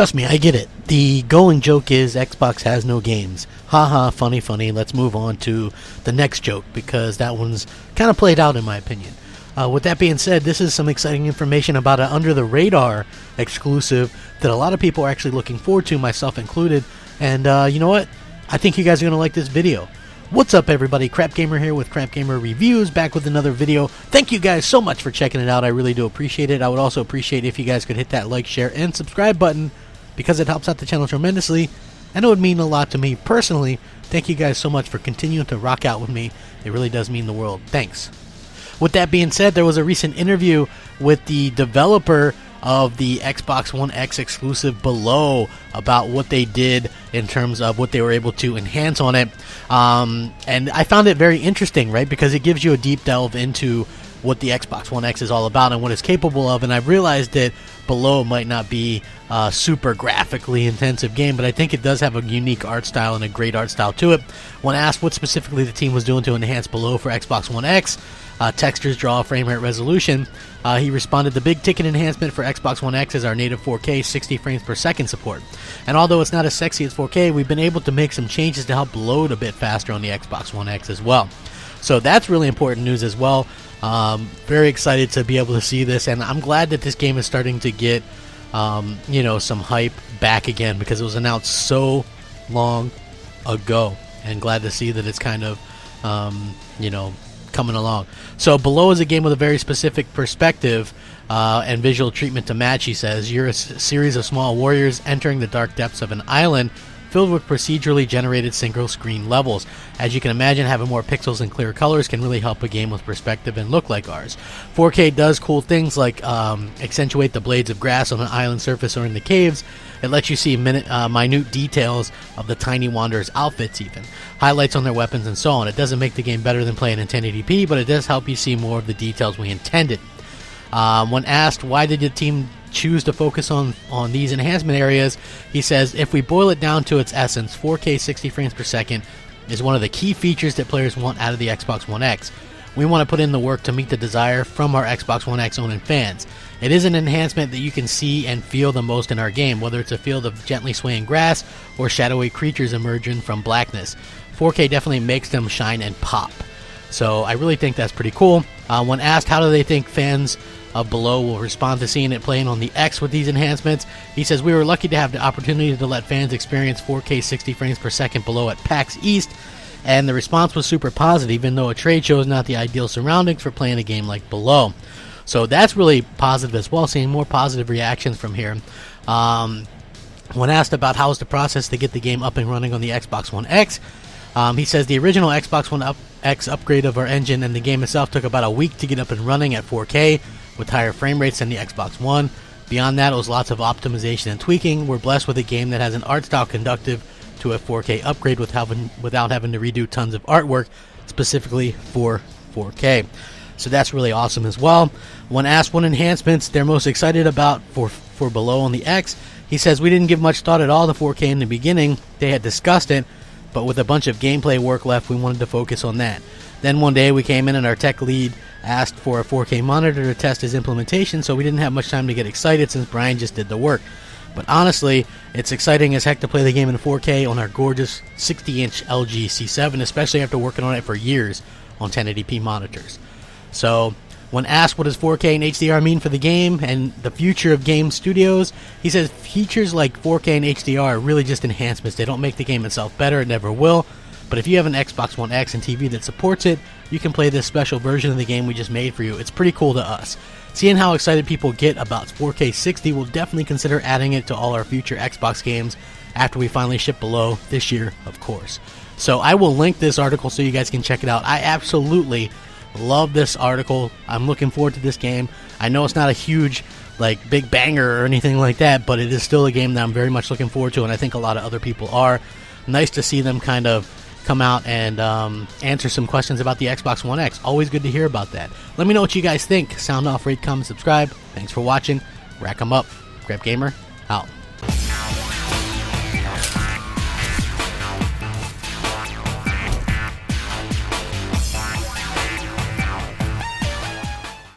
Trust me, I get it. The going joke is Xbox has no games. Haha, funny, let's move on to the next joke, because that one's kind of played out in my opinion. With that being said, this is some exciting information about an under-the-radar exclusive that a lot of people are actually looking forward to, myself included. And you know what? I think you guys are going to like this video. What's up, everybody? Crapgamer here with Crapgamer Reviews, back with another video. Thank you guys so much for checking it out. I really do appreciate it. I would also appreciate if you guys could hit that like, share, and subscribe button, because it helps out the channel tremendously, and it would mean a lot to me personally. Thank you guys so much for continuing to rock out with me. It really does mean the world. Thanks. With that being said, there was a recent interview with the developer of the Xbox One X exclusive Below about what they did in terms of what they were able to enhance on it. And I found it very interesting, right? Because it gives you a deep delve into what the Xbox One X is all about and what it's capable of. And I've realized that Below might not be a super graphically intensive game, but I think it does have a unique art style and a great art style to it. When asked what specifically the team was doing to enhance Below for Xbox One X, textures, draw, frame rate, resolution, he responded, the big ticket enhancement for Xbox One X is our native 4K 60 frames per second support. And although it's not as sexy as 4K, we've been able to make some changes to help load a bit faster on the Xbox One X as well. So that's really important news as well. Very excited to be able to see this, and I'm glad that this game is starting to get you know, some hype back again, because it was announced so long ago, and glad to see that it's kind of you know, coming along. So Below is a game with a very specific perspective and visual treatment to match, he says. You're a series of small warriors entering the dark depths of an island filled with procedurally generated single screen levels. As you can imagine, having more pixels and clear colors can really help a game with perspective and look like ours. 4K does cool things like accentuate the blades of grass on an island surface or in the caves. It lets you see minute details of the tiny wanderers' outfits, even highlights on their weapons and so on. It doesn't make the game better than playing in 1080p, but it does help you see more of the details we intended. When asked why did the team choose to focus on these enhancement areas, he says, if we boil it down to its essence, 4K 60 frames per second is one of the key features that players want out of the Xbox One X. We want to put in the work to meet the desire from our Xbox One X owning fans. It is an enhancement that you can see and feel the most in our game, whether it's a field of gently swaying grass or shadowy creatures emerging from blackness. 4K definitely makes them shine and pop. So I really think that's pretty cool. When asked how do they think fans of Below will respond to seeing it playing on the X with these enhancements, he says, we were lucky to have the opportunity to let fans experience 4K 60 frames per second Below at PAX East, and the response was super positive, even though a trade show is not the ideal surroundings for playing a game like Below. So that's really positive as well, seeing more positive reactions from here. When asked about how was the process to get the game up and running on the Xbox One X, he says the original Xbox One X upgrade of our engine and the game itself took about a week to get up and running at 4K with higher frame rates than the Xbox One. Beyond that, it was lots of optimization and tweaking. We're blessed with a game that has an art style conducive to a 4K upgrade without having to redo tons of artwork specifically for 4K. So that's really awesome as well. When asked what enhancements they're most excited about for Below on the X, he says, we didn't give much thought at all to 4K in the beginning. They had discussed it, but with a bunch of gameplay work left, we wanted to focus on that. Then one day we came in and our tech lead asked for a 4K monitor to test his implementation, so we didn't have much time to get excited since Brian just did the work. But honestly, it's exciting as heck to play the game in 4K on our gorgeous 60-inch LG C7, especially after working on it for years on 1080p monitors. So when asked what does 4K and HDR mean for the game and the future of game studios, he says features like 4K and HDR are really just enhancements. They don't make the game itself better, it never will. But if you have an Xbox One X and TV that supports it, you can play this special version of the game we just made for you. It's pretty cool to us. Seeing how excited people get about 4K 60, we'll definitely consider adding it to all our future Xbox games after we finally ship Below this year, of course. So I will link this article so you guys can check it out. I absolutely love this article. I'm looking forward to this game. I know it's not a huge, like, big banger or anything like that, but it is still a game that I'm very much looking forward to, and I think a lot of other people are. Nice to see them kind of come out and answer some questions about the Xbox One X. Always good to hear about that. Let me know what you guys think. Sound off, rate, comment, subscribe. Thanks for watching. Rack 'em up. Crapgamer out.